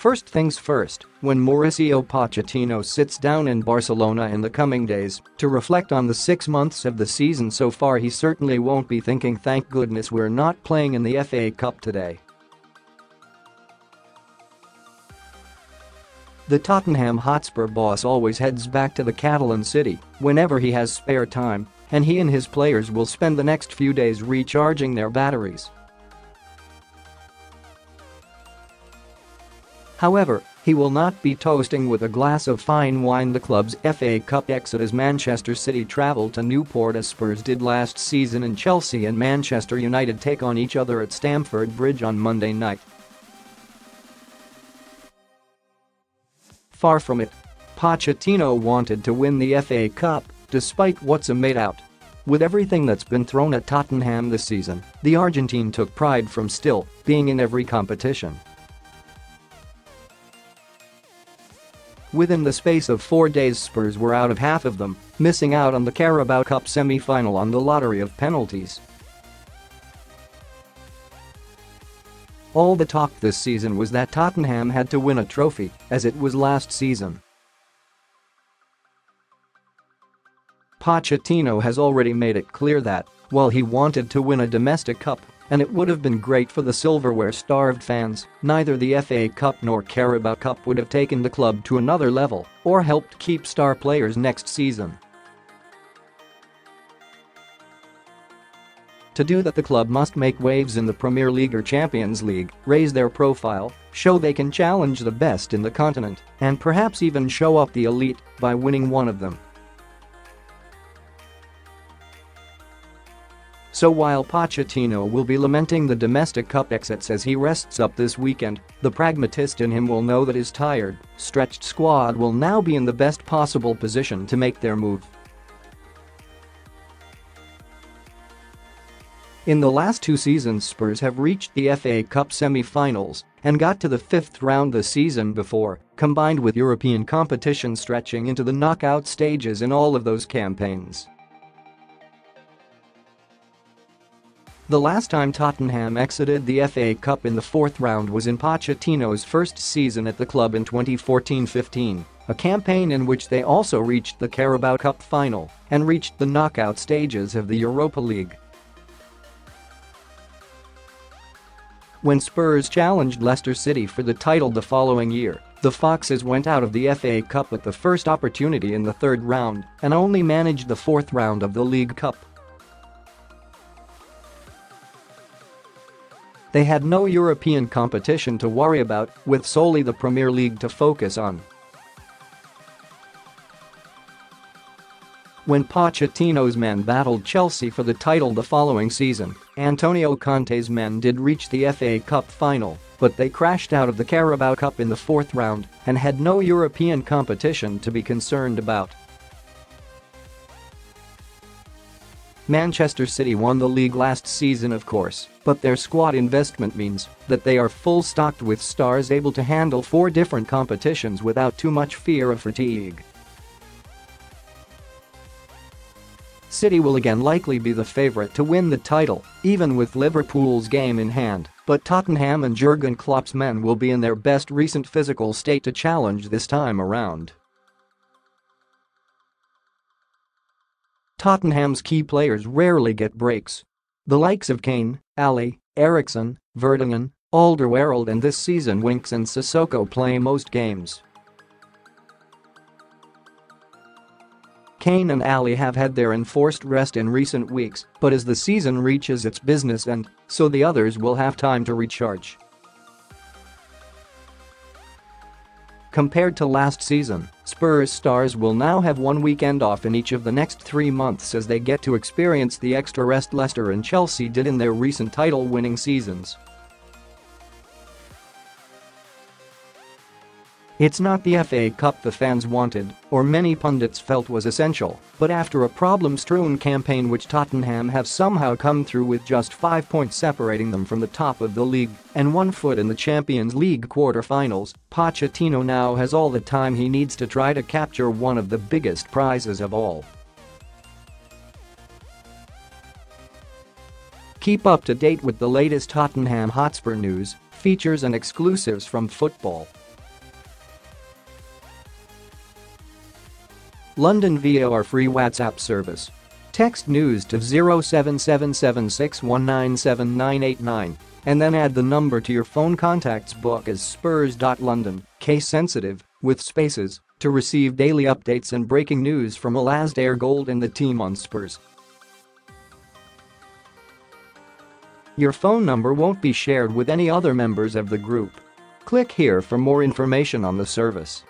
First things first, when Mauricio Pochettino sits down in Barcelona in the coming days to reflect on the 6 months of the season so far, he certainly won't be thinking, "Thank goodness we're not playing in the FA Cup today." The Tottenham Hotspur boss always heads back to the Catalan city whenever he has spare time, and he and his players will spend the next few days recharging their batteries. However, he will not be toasting with a glass of fine wine the club's FA Cup exit as Manchester City travel to Newport as Spurs did last season, and Chelsea and Manchester United take on each other at Stamford Bridge on Monday night. Far from it. Pochettino wanted to win the FA Cup, despite what's made out. With everything that's been thrown at Tottenham this season, the Argentine took pride from still being in every competition. Within the space of 4 days, Spurs were out of half of them, missing out on the Carabao Cup semi-final on the lottery of penalties. All the talk this season was that Tottenham had to win a trophy, as it was last season. Pochettino has already made it clear that, while he wanted to win a domestic cup, and it would have been great for the silverware-starved fans, neither the FA Cup nor Carabao Cup would have taken the club to another level or helped keep star players next season. To do that, the club must make waves in the Premier League or Champions League, raise their profile, show they can challenge the best in the continent, and perhaps even show up the elite by winning one of them. So while Pochettino will be lamenting the domestic cup exits as he rests up this weekend, the pragmatist in him will know that his tired, stretched squad will now be in the best possible position to make their move. In the last 2 seasons, Spurs have reached the FA Cup semi-finals and got to the 5th round the season before, combined with European competition stretching into the knockout stages in all of those campaigns. The last time Tottenham exited the FA Cup in the 4th round was in Pochettino's first season at the club in 2014-15, a campaign in which they also reached the Carabao Cup final and reached the knockout stages of the Europa League. When Spurs challenged Leicester City for the title the following year, the Foxes went out of the FA Cup at the first opportunity in the 3rd round and only managed the 4th round of the League Cup. They had no European competition to worry about, with solely the Premier League to focus on. When Pochettino's men battled Chelsea for the title the following season, Antonio Conte's men did reach the FA Cup final, but they crashed out of the Carabao Cup in the 4th round and had no European competition to be concerned about. Manchester City won the league last season, of course, but their squad investment means that they are full stocked with stars able to handle 4 different competitions without too much fear of fatigue. City will again likely be the favourite to win the title, even with Liverpool's game in hand, but Tottenham and Jurgen Klopp's men will be in their best recent physical state to challenge this time around. Tottenham's key players rarely get breaks. The likes of Kane, Ali, Eriksen, Vertonghen, Alderweireld and this season Winks and Sissoko play most games. Kane and Ali have had their enforced rest in recent weeks, but as the season reaches its business end, so the others will have time to recharge. Compared to last season, Spurs stars will now have 1 weekend off in each of the next 3 months as they get to experience the extra rest Leicester and Chelsea did in their recent title-winning seasons. It's not the FA Cup the fans wanted, or many pundits felt was essential, but after a problem-strewn campaign which Tottenham have somehow come through with just 5 points separating them from the top of the league and 1 foot in the Champions League quarter-finals, Pochettino now has all the time he needs to try to capture one of the biggest prizes of all. Keep up to date with the latest Tottenham Hotspur news, features and exclusives from football. London via our free WhatsApp service. Text news to 07776197989 and then add the number to your phone contacts book as Spurs.London, case sensitive, with spaces, to receive daily updates and breaking news from Alasdair Gold and the team on Spurs. Your phone number won't be shared with any other members of the group. Click here for more information on the service.